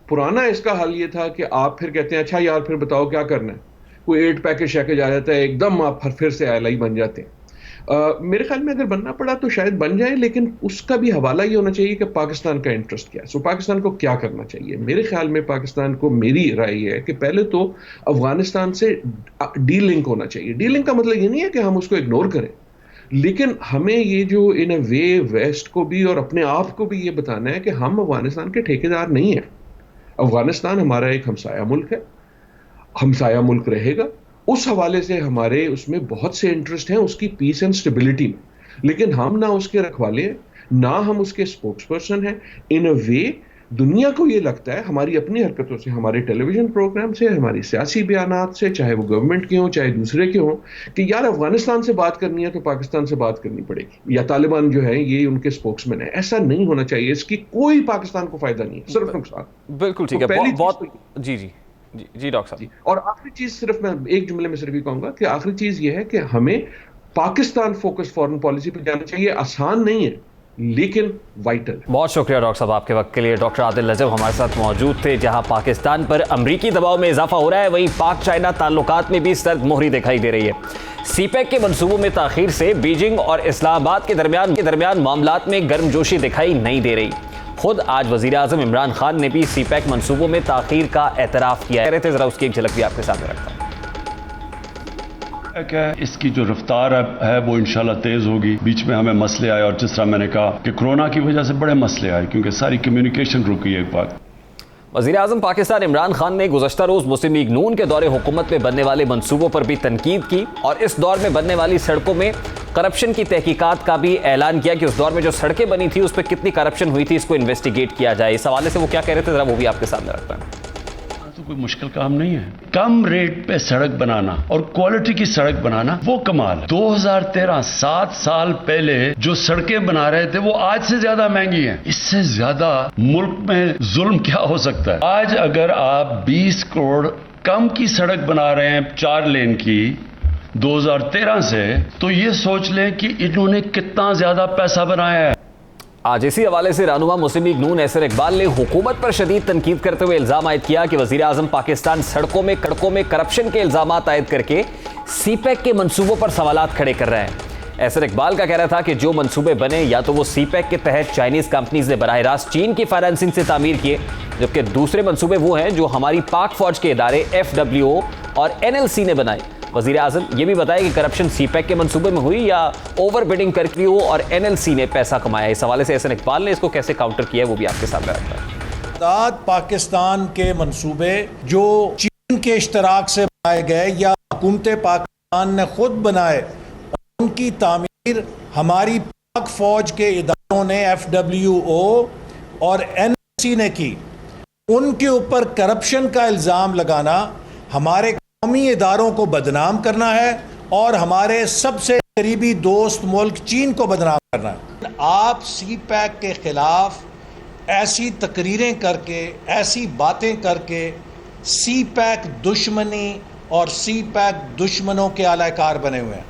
पुराना इसका हल ये था कि आप फिर कहते हैं अच्छा यार फिर बताओ क्या करना है, कोई 8 पैकेज आ जाता है, एकदम आप फिर से एलआई बन जाते हैं। मेरे ख्याल में अगर बनना पड़ा तो शायद बन जाए, लेकिन उसका भी हवाला ये होना चाहिए कि पाकिस्तान का इंटरेस्ट क्या है। सो पाकिस्तान को क्या करना चाहिए? मेरे ख्याल में पाकिस्तान को, मेरी राय है कि पहले तो अफगानिस्तान से डी लिंक होना चाहिए। डी लिंक का मतलब ये नहीं है कि हम उसको इग्नोर करें, लेकिन हमें ये जो इन अ वे वेस्ट को भी और अपने आप को भी ये बताना है कि हम अफगानिस्तान के ठेकेदार नहीं हैं। अफगानिस्तान हमारा एक हमसाया मुल्क है, हमसाया मुल्क रहेगा। उस हवाले से हमारे उसमें बहुत से इंटरेस्ट हैं, उसकी पीस एंड स्टेबिलिटी में, लेकिन हम ना उसके रखवाले हैं, ना हम उसके स्पोक्स पर्सन हैं। इन अ वे दुनिया को ये लगता है हमारी अपनी हरकतों से, हमारे टेलीविजन प्रोग्राम से, हमारी सियासी बयानात से, चाहे वो गवर्नमेंट के हों चाहे दूसरे के हों, कि यार अफगानिस्तान से बात करनी है तो पाकिस्तान से बात करनी पड़ेगी, या तालिबान जो है ये उनके स्पोक्समैन है। ऐसा नहीं होना चाहिए, इसकी कोई पाकिस्तान को फायदा नहीं है, सिर्फ नुकसान।
बिल्कुल ठीक है, बहुत जी जी जी जी डॉक्टर साहब।
और आखिरी चीज, सिर्फ मैं एक जुमले में सिर्फ ये कहूंगा कि आखिरी चीज ये है कि हमें पाकिस्तान फोकस फॉरेन पॉलिसी पे जाना चाहिए। आसान नहीं है लेकिन वाइटल।
बहुत शुक्रिया डॉक्टर साहब आपके वक्त के लिए। डॉक्टर आदिल नजब हमारे साथ मौजूद थे। जहां पाकिस्तान पर अमरीकी दबाव में इजाफा हो रहा है, वहीं पाक चाइना ताल्लुकात में भी सर्द मोहरी दिखाई दे रही है। सीपैक के मंसूबों में ताखीर से बीजिंग और इस्लामाबाद के दरमियान मामलात में गर्मजोशी दिखाई नहीं दे रही। खुद आज वजीर आजम इमरान खान ने भी सीपैक मंसूबों में ताखीर का एतराफ़ किया है। जरा उसकी एक झलक भी आपके सामने रखता हूं।
इसकी जो रफ्तार है वो इंशाल्लाह तेज़ होगी। बीच में हमें मसले आए और जिस तरह मैंने कहा कि कोरोना की वजह से बड़े मसले आए, क्योंकि सारी कम्युनिकेशन रुकी एक बात।
वज़ीर आज़म पाकिस्तान इमरान खान ने गुज़श्ता रोज़ मुस्लिम लीग नून के दौरे हुकूमत में बनने वाले मंसूबों पर भी तनकीद की और इस दौर में बनने वाली सड़कों में करप्शन की तहकीकात का भी ऐलान किया कि उस दौर में जो सड़कें बनी थी उस पर कितनी करप्शन हुई थी, इसको इन्वेस्टिगेट किया जाए। इस हवाले से वो क्या कह रहे थे, ज़रा वो भी आपके सामने रखता है।
तो कोई मुश्किल काम नहीं है। कम रेट पे सड़क बनाना और क्वालिटी की सड़क बनाना वो कमाल है। 2013 7 साल पहले जो सड़कें बना रहे थे वो आज से ज्यादा महंगी हैं। इससे ज्यादा मुल्क में जुल्म क्या हो सकता है? आज अगर आप 20 करोड़ कम की सड़क बना रहे हैं 4 लेन की 2013 से, तो ये सोच लें कि इन्होंने कितना ज्यादा पैसा बनाया है।
आज इसी हवाले से रहनुमा मुस्लिम लीग नून ऐसर इकबाल ने हुकूमत पर शदीद तनकीद करते हुए इल्जाम आयद किया कि वजीर आजम पाकिस्तान सड़कों में कड़कों में करप्शन के इल्जाम आयद करके सीपैक के मंसूबों पर सवालात खड़े कर रहे हैं। ऐसर इकबाल का कहना था कि जो मंसूबे बने या तो वो सीपैक के तहत चाइनीज कंपनीज ने बराह रास्त चीन की फाइनेंसिंग से तामीर किए, जबकि दूसरे मंसूबे वो हैं जो हमारी पाक फौज के इदारे FWO और NLC ने बनाए। वजीर आजम ये भी बताया कि करप्शन सीपैक के मंसूबे में हुई या ओवर बिडिंग करके वो और NLC ने पैसा कमाया। इस हवाले से ऐसर इकबाल ने इसको कैसे काउंटर किया वो भी आपके सामने रखता है।
पाकिस्तान के मंसूबे जो चीन के इश्तराक से बनाए गए या हुकूमत पाकिस्तान ने खुद बनाए, उनकी तामीर हमारी पाक फौज के इदारों ने FWO और NLC ने की। उनके ऊपर करप्शन का इल्ज़ाम लगाना हमारे कौमी इदारों को बदनाम करना है और हमारे सबसे करीबी दोस्त मुल्क चीन को बदनाम करना है। आप सीपैक के खिलाफ ऐसी तकरीरें करके, ऐसी बातें करके सीपैक दुश्मनी और सीपैक दुश्मनों के आलाकार बने हुए हैं।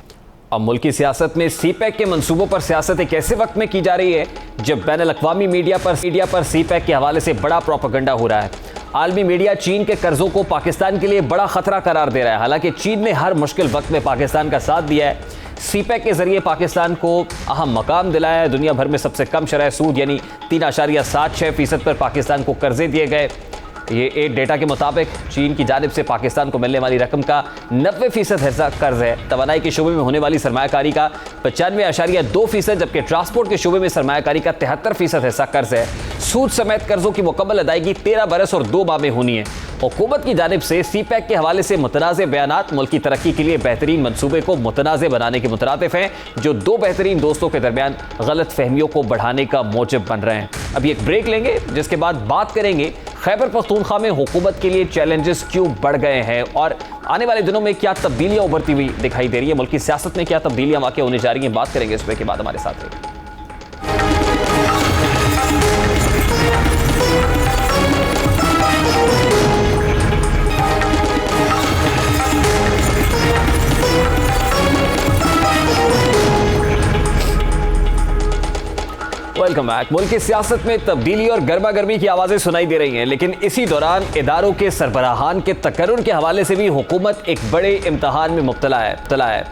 अब मुल्की सियासत में सीपैक के मंसूबों पर सियासत एक ऐसे वक्त में की जा रही है जब बैनुल अक़वामी मीडिया पर सीपैक के हवाले से बड़ा प्रोपेगेंडा हो रहा है। आलमी मीडिया चीन के कर्जों को पाकिस्तान के लिए बड़ा खतरा करार दे रहा है। हालांकि चीन ने हर मुश्किल वक्त में पाकिस्तान का साथ दिया है। सीपैक के जरिए पाकिस्तान को अहम मकाम दिलाया है। दुनिया भर में सबसे कम शरह सूद यानी 3.76% पर पाकिस्तान को कर्जे दिए गए। ये एक डेटा के मुताबिक चीन की जानिब से पाकिस्तान को मिलने वाली रकम का 90% हिस्सा कर्ज है। तवानाई के शुबे में होने वाली सरमायाकारी का 95.2%, जबकि ट्रांसपोर्ट के शुबे में सरमायाकारी का 73% हिस्सा कर्ज है। सूद समेत कर्जों की मुकम्मल अदायगी 13 बरस और 2 माह में होनी है। हुकूमत की जानिब से सीपैक के हवाले से मुतनाज़े बयानात मुल्क की तरक्की के लिए बेहतरीन मंसूबे को मुतनाज़े बनाने के मुतरादिफ हैं, जो 2 बेहतरीन दोस्तों के दरमियान गलत फहमियों को बढ़ाने का मौजब बन रहे हैं। अभी एक ब्रेक लेंगे, जिसके बाद बात करेंगे खैबर पख्तूनख्वा में हुकूमत के लिए चैलेंजेस क्यों बढ़ गए हैं और आने वाले दिनों में क्या तब्दीलियां उभरती हुई दिखाई दे रही है। मुल्क की सियासत में क्या तब्दीलियां वाक़ई होने जा रही हैं, बात करेंगे इस पे के बाद। हमारे साथ रहिए। Welcome back. मुल्क की सियासत में तब्दीली और गर्मा गर्मी की आवाजें सुनाई दे रही हैं, लेकिन इसी दौरान इदारों के सरबराहान के तकर्रुर के हवाले से भी हुकूमत एक बड़े इम्तहान में मुब्तला है।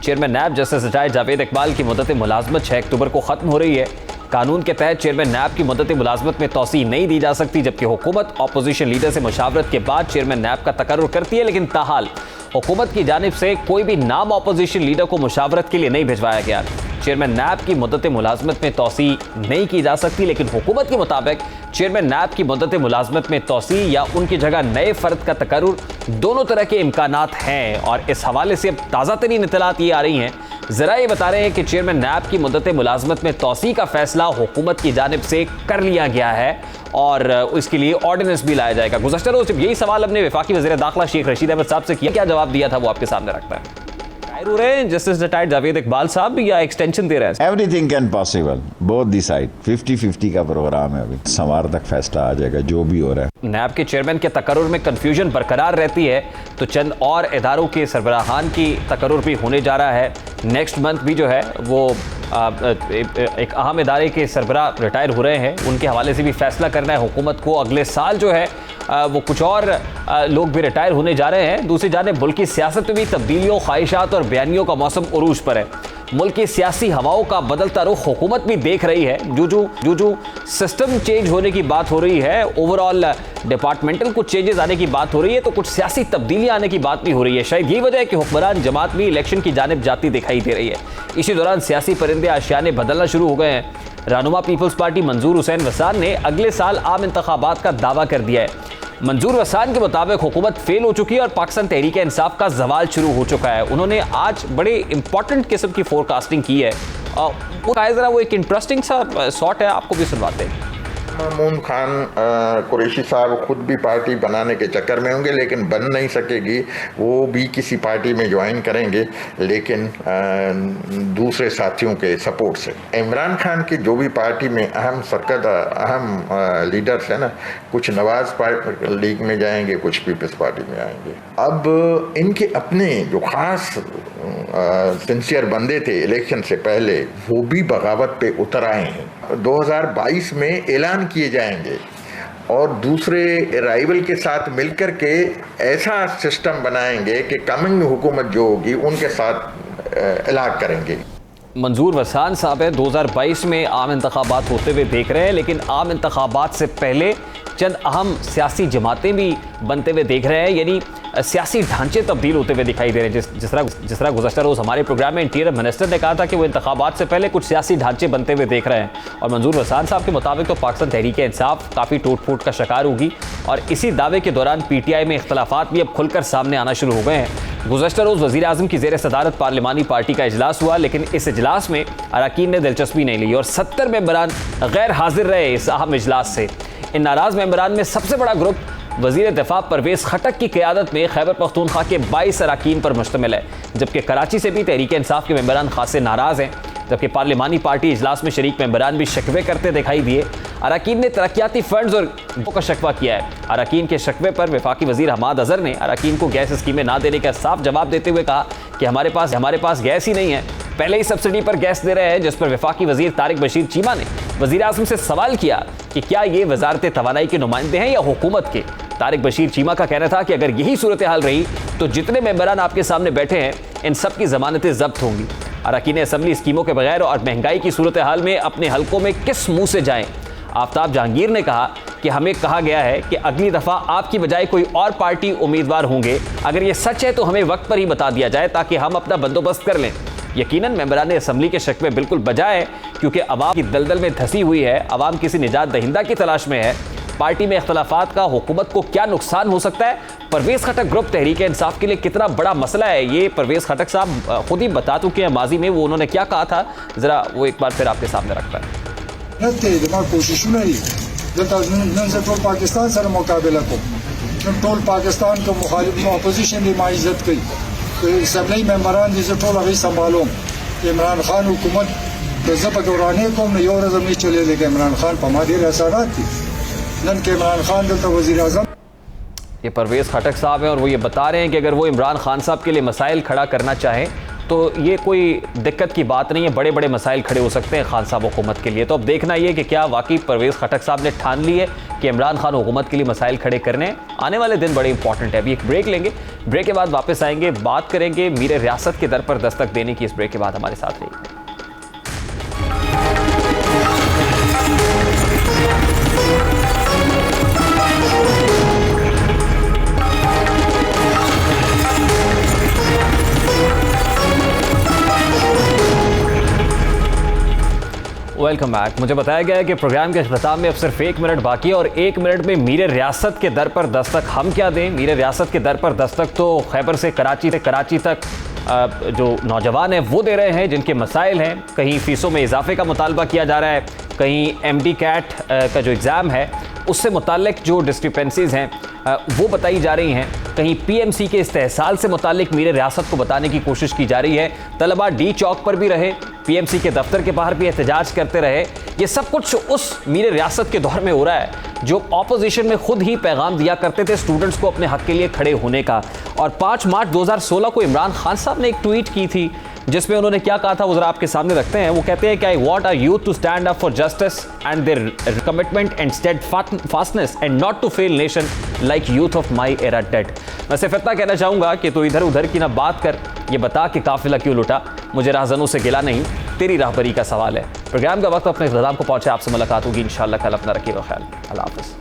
Chairman NAB justice retired Javed Iqbal की मुद्दत मुलाजमत 6 अक्टूबर को खत्म हो रही है। कानून के तहत चेयरमैन नैब की मुद्दत मुलाजमत में तौसी नहीं दी जा सकती, जबकि हुकूमत अपोजिशन लीडर से मुशावरत के बाद चेयरमैन नैब का तकर्रुर करती है, लेकिन ताहाल हुकूमत की जानिब से कोई भी नाम अपोजिशन लीडर को मुशावरत के लिए नहीं भिजवाया गया। चेयरमैन नैब की मुद्दत मुलाजमत में तौसी नहीं की जा सकती, लेकिन हुकूमत के मुताबिक चेयरमैन नैब की मुद्दत मुलाजमत में तौसी या उनकी जगह नए फर्द का तकर्रुर दोनों तरह के इम्कानात हैं। और इस हवाले से अब ताज़ा तरीन इत्तलात ये आ रही हैं, ज़रा ये बता रहे हैं कि चेयरमैन नैब की मुद्दत मुलाजमत में तौसी का फैसला हुकूमत की जानिब से कर लिया गया है और इसके लिए ऑर्डिनेंस भी लाया जाएगा। गुज़श्ता रोज़ जब यही सवाल अपने वफाकी वज़ीर दाखिला शेख रशीद अहमद साहब से किया, क्या जवाब दिया था वो आपके सामने रखता है। हो रहे हैं जस्टिस रिटायर्ड जावेद इकबाल साहब या एक्सटेंशन दे रहे हैं?
Everything can possible, both the side, 50-50 का प्रोग्राम है। अभी सोमवार तक फैसला आ जाएगा जो भी हो रहा है।
नैब के चेयरमैन के तकर्रुर में कंफ्यूजन बरकरार रहती है, तो चंद और इदारों के सरबराहान की तकर्रुर भी होने जा रहा है। नेक्स्ट मंथ भी जो है वो एक अहम इदारे के सरबराह रिटायर हो रहे हैं, उनके हवाले से भी फैसला करना है हुकूमत को। अगले साल जो है वो कुछ और लोग भी रिटायर होने जा रहे हैं। दूसरी जानिब मुल्क की सियासत में भी तब्दीलियों, ख्वाहिशात और बयानियों का मौसम उरूज पर है। मुल्क की सियासी हवाओं का बदलता रुख हुकूमत भी देख रही है। जो सिस्टम चेंज होने की बात हो रही है, ओवरऑल डिपार्टमेंटल कुछ चेंजेस आने की बात हो रही है, तो कुछ सियासी तब्दीली आने की बात भी हो रही है। शायद यही वजह है कि हुक्मरान जमात भी इलेक्शन की जानिब जाती दिखाई दे रही है। इसी दौरान सियासी परिंदे आशियाने बदलना शुरू हो गए हैं। रहनुमा पीपल्स पार्टी मंजूर हुसैन वसान ने अगले साल आम इंतखाबात का दावा कर दिया है। मंजूर वसान के मुताबिक हुकूमत फेल हो चुकी है और पाकिस्तान तहरीक इंसाफ का जवाल शुरू हो चुका है। उन्होंने आज बड़े इंपॉर्टेंट किस्म की फोरकास्टिंग की है। जरा वो एक इंटरेस्टिंग सा शॉट है, आपको भी सुनवाते हैं।
महमूद खान कुरैशी साहब खुद भी पार्टी बनाने के चक्कर में होंगे, लेकिन बन नहीं सकेगी। वो भी किसी पार्टी में ज्वाइन करेंगे, लेकिन दूसरे साथियों के सपोर्ट से। इमरान खान की जो भी पार्टी में अहम लीडर्स हैं ना, कुछ नवाज लीग में जाएंगे, कुछ पीपल्स पार्टी में आएंगे। अब इनके अपने जो खास सिंसियर बंदे थे इलेक्शन से पहले, वो भी बगावत पे उतर आए हैं। 2022 में ऐलान किए जाएंगे और दूसरे राइवल के साथ मिलकर के ऐसा सिस्टम बनाएंगे कि कमिंग हुकूमत जो होगी उनके साथ इलाक करेंगे।
मंजूर वसान साहब है 2022 में आम इंतखाबात होते हुए देख रहे हैं, लेकिन आम इंतखाबात से पहले चंद अहम सियासी जमातें भी बनते हुए देख रहे हैं, यानी सियासी ढांचे तब्दील होते हुए दिखाई दे रहे हैं। जिस तरह गुज़श्ता रोज़ हमारे प्रोग्राम में इंटीरियर मिनिस्टर ने कहा था कि वो इंतखाबात से पहले कुछ सियासी ढांचे बनते हुए देख रहे हैं, और मंजूर वसान साहब के मुताबिक तो पाकिस्तान तहरीक इंसाफ काफ़ी टूट फूट का शिकार होगी। और इसी दावे के दौरान PTI में इख्तलाफात भी अब खुलकर सामने आना शुरू हो गए हैं। गुज़श्ता रोज़ वज़ीर आज़म की ज़ेर सदारत पार्लिमानी पार्टी का इजलास हुआ, लेकिन इस इजलास में अरकान ने दिलचस्पी नहीं ली और 70 मेंबरान गैर हाजिर रहे इस अहम इजलास से। इन नाराज़ मेंबरान में सबसे बड़ा ग्रुप वज़ीर दिफा परवेज़ खटक की क़यादत में खैबर पख्तूनख्वा के 22 अरकान पर मुश्तमिल है, जबकि कराची से भी तहरीक इंसाफ के मेंबरान खासे नाराज़ हैं। जबकि पार्लिमानी पार्टी इजलास में शरीक मेंबरान भी शिकवे करते दिखाई दिए। अरकान ने तरक्याती फंड्स और का शिकवा किया है। अरकान के शिकवे पर वफाकी वज़ीर हमाद अज़हर ने अरकान को गैस स्कीमें ना देने का साफ जवाब देते हुए कहा कि हमारे पास गैस ही नहीं है, पहले ही सब्सिडी पर गैस दे रहे हैं। जिस पर वफाकी वज़ीर तारिक बशीर चीमा ने वज़ीर आज़म से सवाल किया कि क्या ये वजारत तवानाई के नुमाइंदे हैं या हुकूमत के। तारिक बशीर चीमा का कहना था कि अगर यही सूरत हाल रही तो जितने मेंबरान आपके सामने बैठे हैं इन सब की ज़मानतें जब्त होंगी। अरकान असम्बली स्कीमों के बगैर और महंगाई की सूरत हाल में अपने हलकों में किस मुंह से जाएं। आफ्ताब जहांगीर ने कहा कि हमें कहा गया है कि अगली दफ़ा आपकी बजाय कोई और पार्टी उम्मीदवार होंगे। अगर ये सच है तो हमें वक्त पर ही बता दिया जाए ताकि हम अपना बंदोबस्त कर लें। यकीनन मेंबरान असम्बली के शिकवे बिल्कुल बजा है, क्योंकि अवाम की दलदल में धंसी हुई है। अवाम किसी निजात दहिंदा की तलाश में है। पार्टी में इख्तलाफात का हुकूमत को क्या नुकसान हो सकता है? परवेज़ खटक ग्रुप तहरीक इंसाफ के लिए कितना बड़ा मसला है, ये परवेज़ खटक साहब खुद ही बता चुके हैं माजी में। वो उन्होंने क्या कहा था, ज़रा वो एक बार फिर आपके सामने रखता है।
पाकिस्तान सर मुकाबला को टोल पाकिस्तान को मुखालिफ अपोजिशन की माँ इज्जत की तो असम्बली मेंबरान जिसे टोल अभी संभालो इमरान खान हुकूमत जब दौराने को यो रज़म चले लेके इमरान खान पमादी रसारात थी नन के इमरान खान तो वज़ीर आज़म।
ये परवेज़ खटक साहब हैं और वो ये बता रहे हैं कि अगर वो इमरान खान साहब के लिए मसाइल खड़ा करना चाहें तो ये कोई दिक्कत की बात नहीं है, बड़े बड़े मसाइल खड़े हो सकते हैं खान साहब हुकूमत के लिए। तो अब देखना ये कि क्या वाकई परवेज़ खटक साहब ने ठान ली है कि इमरान खान हुकूमत के लिए मसाइल खड़े करने हैं। आने वाले दिन बड़े इंपॉर्टेंट है। अभी एक ब्रेक लेंगे, ब्रेक के बाद वापस आएंगे, बात करेंगे मीर रियासत के दर पर दस्तक देने की। इस ब्रेक के बाद हमारे साथ रहिए। Welcome back. मुझे बताया गया है कि प्रोग्राम के अख्ताम में अब सिर्फ 1 मिनट बाकी है और 1 मिनट में मीर रियासत के दर पर दस्तक हम क्या दें। मीर रियासत के दर पर दस्तक तो खैबर से कराची तक जो नौजवान हैं वो दे रहे हैं, जिनके मसाइल हैं। कहीं फ़ीसों में इजाफे का मुतालबा किया जा रहा है, कहीं MD कैट का जो एग्ज़ाम है उससे मुताल्लिक जो डिस्क्रिपेंसीज़ हैं वो बताई जा रही हैं, कहीं PMC के इस्तेहसाल से मुताल्लिक मीर रियासत को बताने की कोशिश की जा रही है। तलबा D चौक पर भी रहे, PMC के दफ्तर के बाहर भी एहतजाज करते रहे। ये सब कुछ उस मीर रियासत के दौर में हो रहा है जो ऑपोजिशन में खुद ही पैगाम दिया करते थे स्टूडेंट्स को अपने हक के लिए खड़े होने का। और 5 मार्च 2016 को इमरान खान साहब ने एक ट्वीट की थी जिसमें उन्होंने क्या कहा था वो जरा आपके सामने रखते हैं। वो कहते हैं कि I want our youth to stand up for justice and their commitment and steadfastness and not to fail nation like youth of my era did. मैं सिर्फ इतना कहना चाहूँगा कि तो इधर उधर की ना बात कर, ये बता कि काफिला क्यों लुटा। मुझे राहजनों से गिला नहीं, तेरी राहबरी का सवाल है। प्रोग्राम का वक्त अपने इख्तिताम को पहुंचे, आपसे मुलाकात होगी इंशाअल्लाह कल। अपना रखिएगा ख्याल। अल्लाह हाफ़िज़।